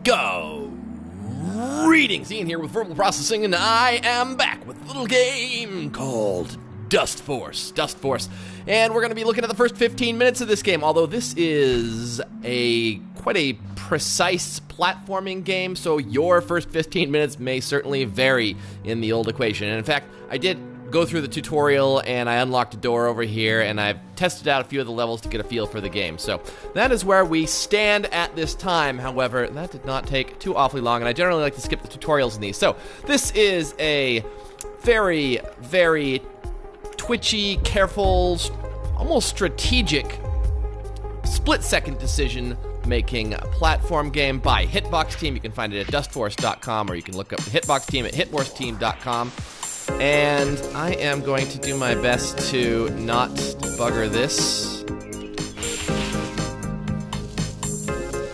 Go! Greetings, Ian here with Verbal Processing, and I am back with a little game called Dustforce. And we're going to be looking at the first 15 minutes of this game, although this is quite a precise platforming game, so your first 15 minutes may certainly vary in the old equation. And in fact, I did go through the tutorial, and I unlocked a door over here, and I've tested out a few of the levels to get a feel for the game. So that is where we stand at this time. However, that did not take too awfully long, and I generally like to skip the tutorials in these. So this is a very, very twitchy, careful, almost strategic, split-second decision-making platform game by Hitbox Team. You can find it at Dustforce.com, or you can look up the Hitbox Team at hitforceteam.com. And I am going to do my best to not bugger this.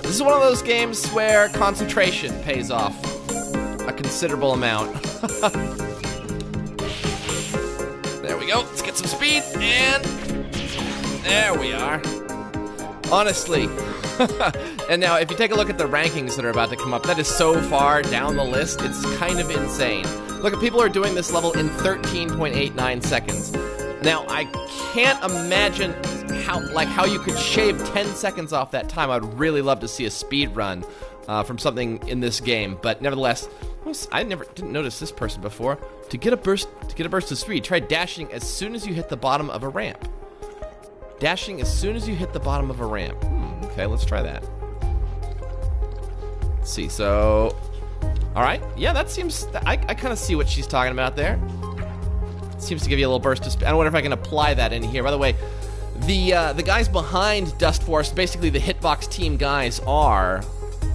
This is one of those games where concentration pays off a considerable amount. There we go. Let's get some speed, and there we are. Honestly. And now, if you take a look at the rankings that are about to come up, that is so far down the list, it's kind of insane. Look, people are doing this level in 13.89 seconds. Now, I can't imagine how you could shave 10 seconds off that time. I'd really love to see a speed run from something in this game, but nevertheless, I didn't notice this person before. To get a burst of speed, try dashing as soon as you hit the bottom of a ramp. Dashing as soon as you hit the bottom of a ramp. Okay, let's try that. Let's see, so... Alright, yeah, that seems... I kind of see what she's talking about there. It seems to give you a little burst of speed. I wonder if I can apply that in here. By the way, the guys behind Dustforce, basically the Hitbox Team guys, are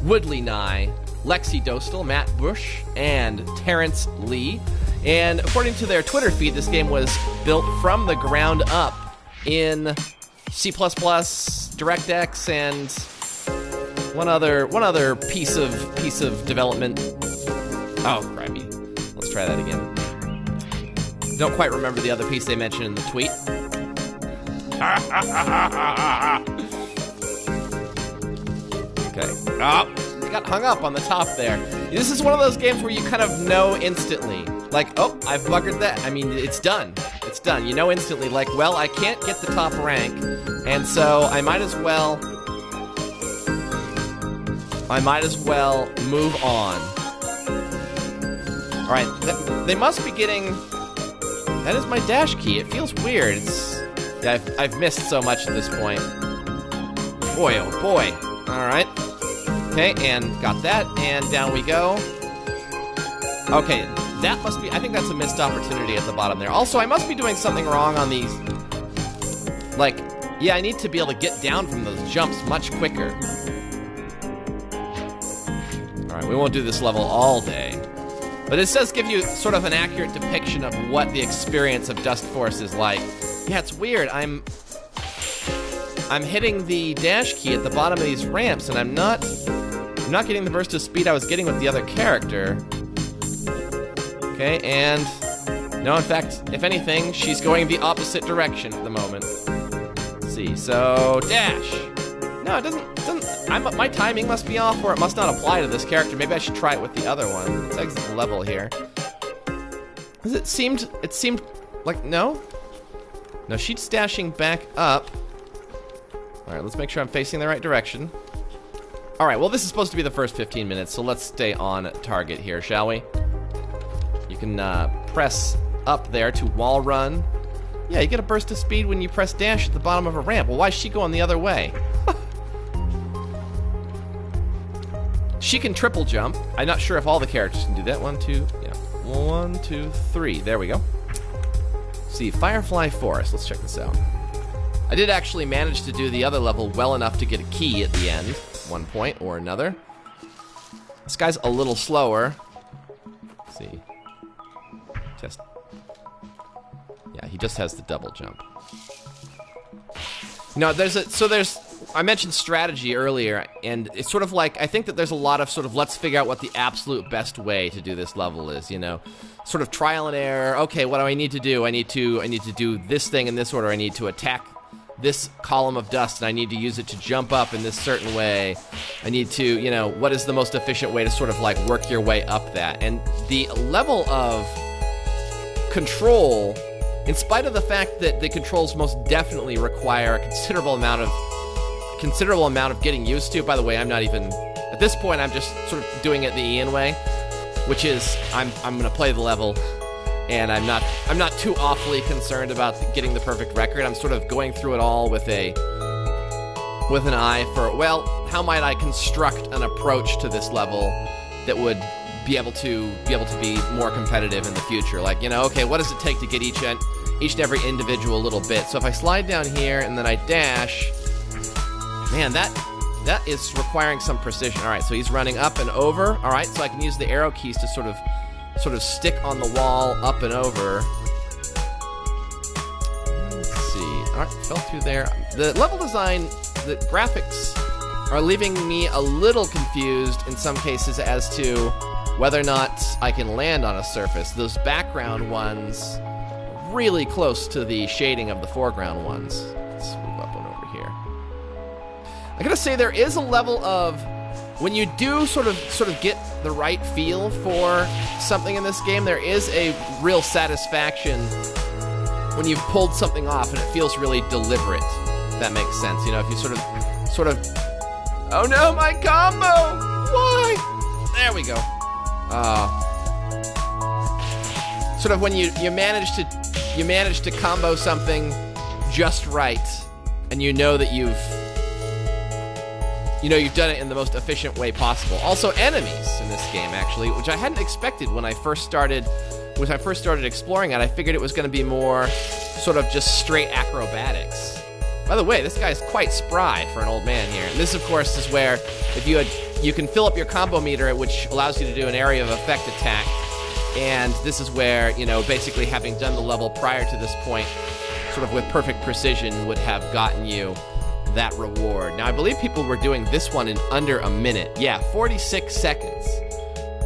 Woodley Nye, Lexi Dostal, Matt Bush, and Terrence Lee. And according to their Twitter feed, this game was built from the ground up in C++, DirectX, and one other piece of development. Oh, crappy. Let's try that again. Don't quite remember the other piece they mentioned in the tweet. Okay. Oh, I got hung up on the top there. This is one of those games where you kind of know instantly. Like, oh, I've buggered that. I mean, it's done. It's done. You know instantly, like, well, I can't get the top rank, and so I might as well move on. All right, they must be getting... That is my dash key. It feels weird. Yeah, I've missed so much at this point. Boy, oh boy. All right. Okay, and got that, and down we go. Okay, that must be... I think that's a missed opportunity at the bottom there. Also, I must be doing something wrong on these... Like, yeah, I need to be able to get down from those jumps much quicker. Alright, we won't do this level all day. But this does give you sort of an accurate depiction of what the experience of Dustforce is like. Yeah, it's weird. I'm hitting the dash key at the bottom of these ramps, and I'm not getting the burst of speed I was getting with the other character. Okay, and... No, in fact, if anything, she's going the opposite direction at the moment. Let's see, so... Dash! No, it doesn't... my timing must be off, or it must not apply to this character. Maybe I should try it with the other one. Let's exit the level here. Because it seemed like... No? No, she's dashing back up. Alright, let's make sure I'm facing the right direction. Alright, well, this is supposed to be the first 15 minutes, so let's stay on target here, shall we? You can press up there to wall run. Yeah, you get a burst of speed when you press dash at the bottom of a ramp. Well, why is she going the other way? She can triple jump. I'm not sure if all the characters can do that. 1, 2, yeah. 1, 2, 3. There we go. See, Firefly Forest. Let's check this out. I did actually manage to do the other level well enough to get a key at the end. One point or another. This guy's a little slower. Let's see. Test. Yeah, he just has the double jump. No, I mentioned strategy earlier, and it's sort of like, I think that there's a lot of sort of, let's figure out what the absolute best way to do this level is, you know? Sort of trial and error. Okay, what do I need to do? I need to do this thing in this order. I need to attack this column of dust and I need to use it to jump up in this certain way. I need to, you know, what is the most efficient way to sort of like work your way up that? And the level of control, in spite of the fact that the controls most definitely require a considerable amount of getting used to. By the way, I'm not even, at this point, I'm just sort of doing it the Ian way, which is I'm going to play the level. And I'm not too awfully concerned about getting the perfect record. I'm sort of going through it all with an eye for, well, how might I construct an approach to this level that would be able to be more competitive in the future? Like, you know, okay, what does it take to get each and every individual little bit? So if I slide down here and then I dash, man, that is requiring some precision. All right, so he's running up and over. All right, so I can use the arrow keys to sort of stick on the wall up and over. Let's see. All right, fell through there. The level design, the graphics are leaving me a little confused in some cases as to whether or not I can land on a surface. Those background ones really close to the shading of the foreground ones. Let's move up on over here. I gotta say, there is a level of, when you do sort of get the right feel for something in this game, there is a real satisfaction when you've pulled something off and it feels really deliberate. If that makes sense. You know, if you sort of, oh no, my combo! Why? There we go. Sort of when you manage to combo something just right, and you know that you've done it in the most efficient way possible. Also, enemies in this game, actually, which I hadn't expected when I first started exploring it. I figured it was going to be more sort of just straight acrobatics. By the way, this guy's quite spry for an old man here. And this, of course, is where if you can fill up your combo meter, which allows you to do an area of effect attack. And this is where, you know, basically having done the level prior to this point, sort of with perfect precision, would have gotten you that reward. Now, I believe people were doing this one in under a minute. Yeah, 46 seconds.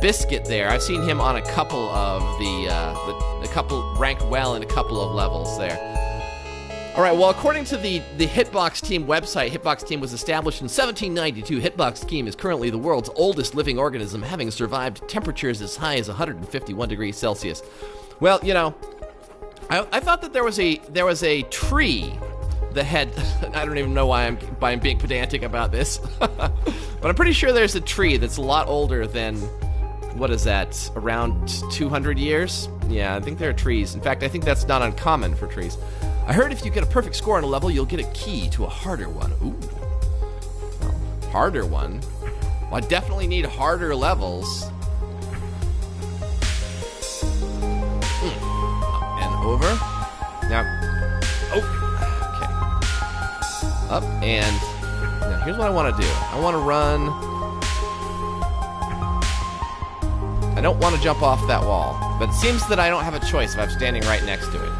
Biscuit there, I've seen him on a couple of the couple ranked well in a couple of levels there. All right, well, according to the Hitbox Team website, Hitbox Team was established in 1792. Hitbox Team is currently the world's oldest living organism, having survived temperatures as high as 151 degrees Celsius. Well, you know, I thought that there was a tree that had, I don't even know why I'm being pedantic about this, but I'm pretty sure there's a tree that's a lot older than, what is that, around 200 years? Yeah, I think there are trees. In fact, I think that's not uncommon for trees. I heard if you get a perfect score on a level, you'll get a key to a harder one. Ooh. Well, harder one? Well, I definitely need harder levels. And over. Now, up, and now here's what I want to do. I want to run. I don't want to jump off that wall, but it seems that I don't have a choice if I'm standing right next to it.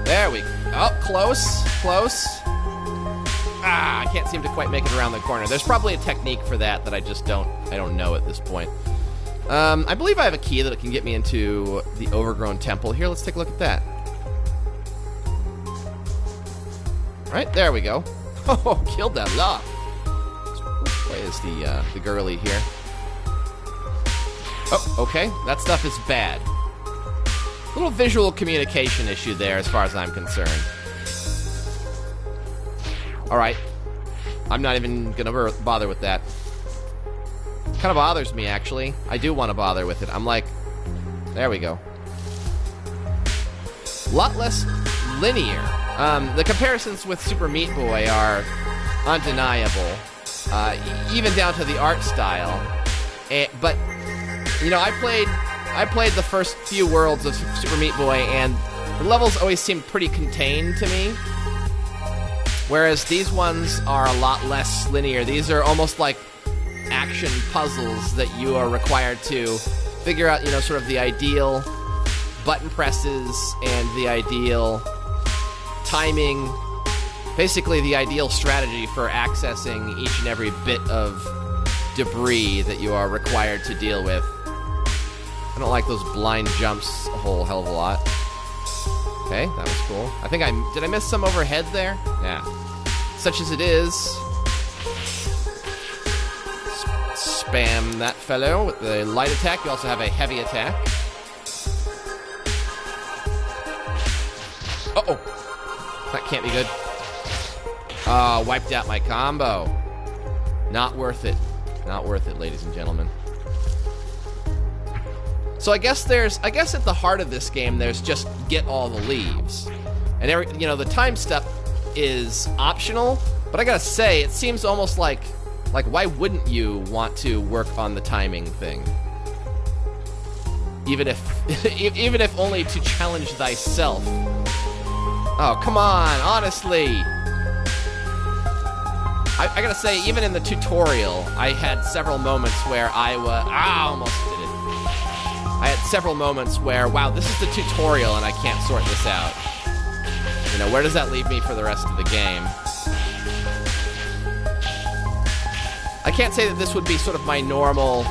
There we go. Oh, close. Ah, I can't seem to quite make it around the corner. There's probably a technique for that I just don't know at this point. I believe I have a key that can get me into the overgrown temple. Here, let's take a look at that. Right, there we go. Oh, killed that lot. Why is the girly here? Oh, okay. That stuff is bad. Little visual communication issue there as far as I'm concerned. Alright. I'm not even gonna bother with that. Kind of bothers me, actually. I do want to bother with it. I'm like, there we go. A lot less linear. The comparisons with Super Meat Boy are undeniable, even down to the art style. But you know, I played the first few worlds of Super Meat Boy, and the levels always seemed pretty contained to me. Whereas these ones are a lot less linear. These are almost like action puzzles that you are required to figure out, you know, sort of the ideal button presses and the ideal timing, basically the ideal strategy for accessing each and every bit of debris that you are required to deal with. I don't like those blind jumps a whole hell of a lot. Okay, that was cool. I think did I miss some overhead there? Yeah. Such as it is. Spam that fellow with the light attack. You also have a heavy attack. Uh-oh. That can't be good. Wiped out my combo. Not worth it. Not worth it, ladies and gentlemen. So I guess at the heart of this game, there's just get all the leaves. And the time step is optional, but I gotta say, it seems almost like why wouldn't you want to work on the timing thing? Even if only to challenge thyself. Oh, come on, honestly. I gotta say, even in the tutorial, I had several moments where I almost did it. I had several moments where, wow, this is the tutorial and I can't sort this out. Where does that leave me for the rest of the game? I can't say that this would be sort of my normal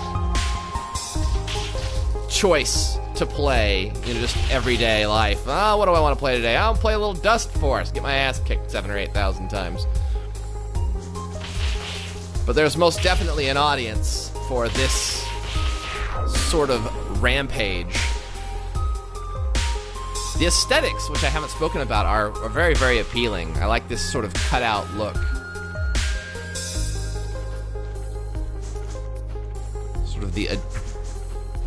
choice to play, just everyday life. What do I want to play today? I'll play a little Dustforce, get my ass kicked 7,000 or 8,000 times. But there's most definitely an audience for this sort of rampage. The aesthetics, which I haven't spoken about, are very, very appealing. I like this sort of cutout look. Sort of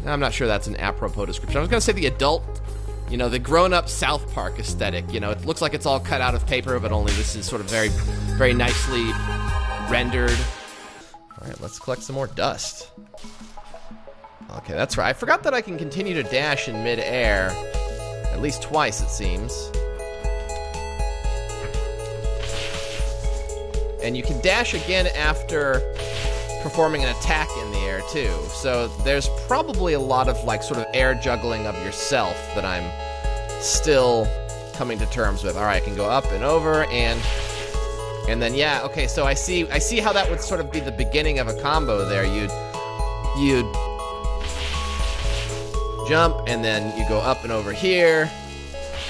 I'm not sure that's an apropos description. I was going to say the adult, the grown-up South Park aesthetic. It looks like it's all cut out of paper, but only this is sort of very, very nicely rendered. All right, let's collect some more dust. Okay, that's right. I forgot that I can continue to dash in mid-air. At least twice, it seems. And you can dash again after performing an attack in the air, too. So there's probably a lot of, sort of air juggling of yourself that I'm still coming to terms with. All right, I can go up and over, and then, yeah, okay, so I see how that would sort of be the beginning of a combo there. You'd jump, and then you go up and over here,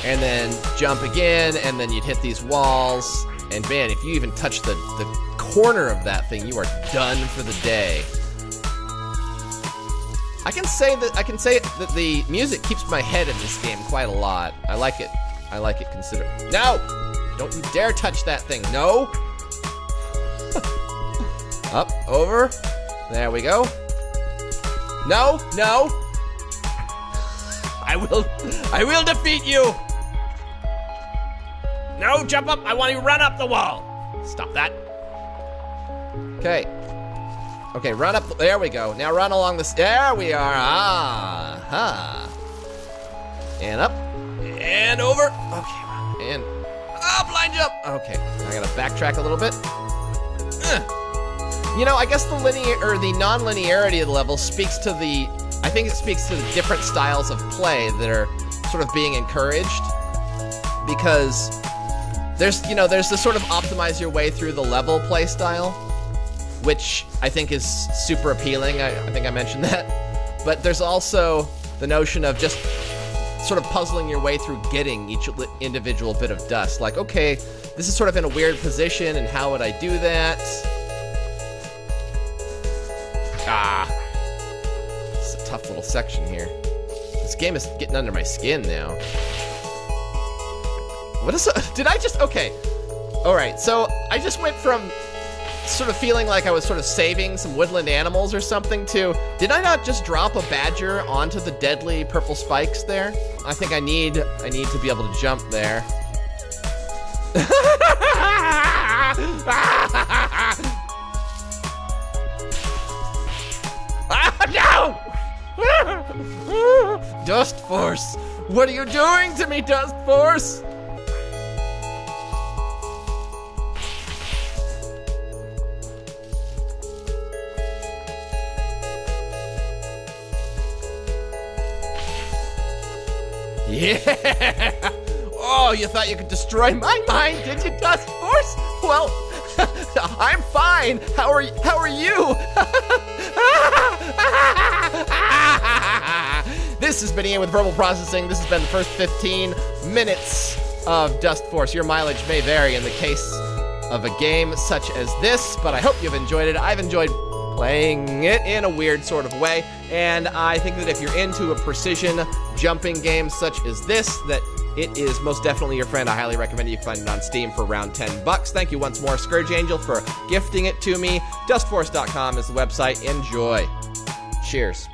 and then jump again, and then you'd hit these walls, and man, if you even touch the corner of that thing, you are done for the day. I can say that the music keeps my head in this game quite a lot. I like it. No! Don't you dare touch that thing. No! Up, over. There we go. No! I will defeat you! No, jump up! I want you to run up the wall! Stop that. Okay, run up. There we go. Now run along this. There we are. And up. And over. Okay, and blind jump. Okay, I gotta backtrack a little bit. I guess the non-linearity of the level speaks to I think it speaks to the different styles of play that are sort of being encouraged, because there's the sort of optimize your way through the level play style, which I think is super appealing. I think I mentioned that. But there's also the notion of just sort of puzzling your way through getting each individual bit of dust. Like, okay, this is sort of in a weird position, and how would I do that? It's a tough little section here. This game is getting under my skin now. What is did I just, okay. Alright, so I just went from sort of feeling like I was sort of saving some woodland animals or something to, did I not just drop a badger onto the deadly purple spikes there? I think I need to be able to jump there. No! Dustforce! What are you doing to me, Dustforce? Yeah! Oh, you thought you could destroy my mind, did you, Dustforce? Well, I'm fine. How are you? This This has been Ian with Verbal Processing. This has been the first 15 minutes of Dustforce. Your mileage may vary in the case of a game such as this, but I hope you've enjoyed it. I've enjoyed playing it in a weird sort of way, and I think that if you're into a precision jumping game such as this, that it is most definitely your friend. I highly recommend it. You can find it on Steam for around $10. Thank you once more, Scourge Angel, for gifting it to me. Dustforce.com is the website. Enjoy. Cheers.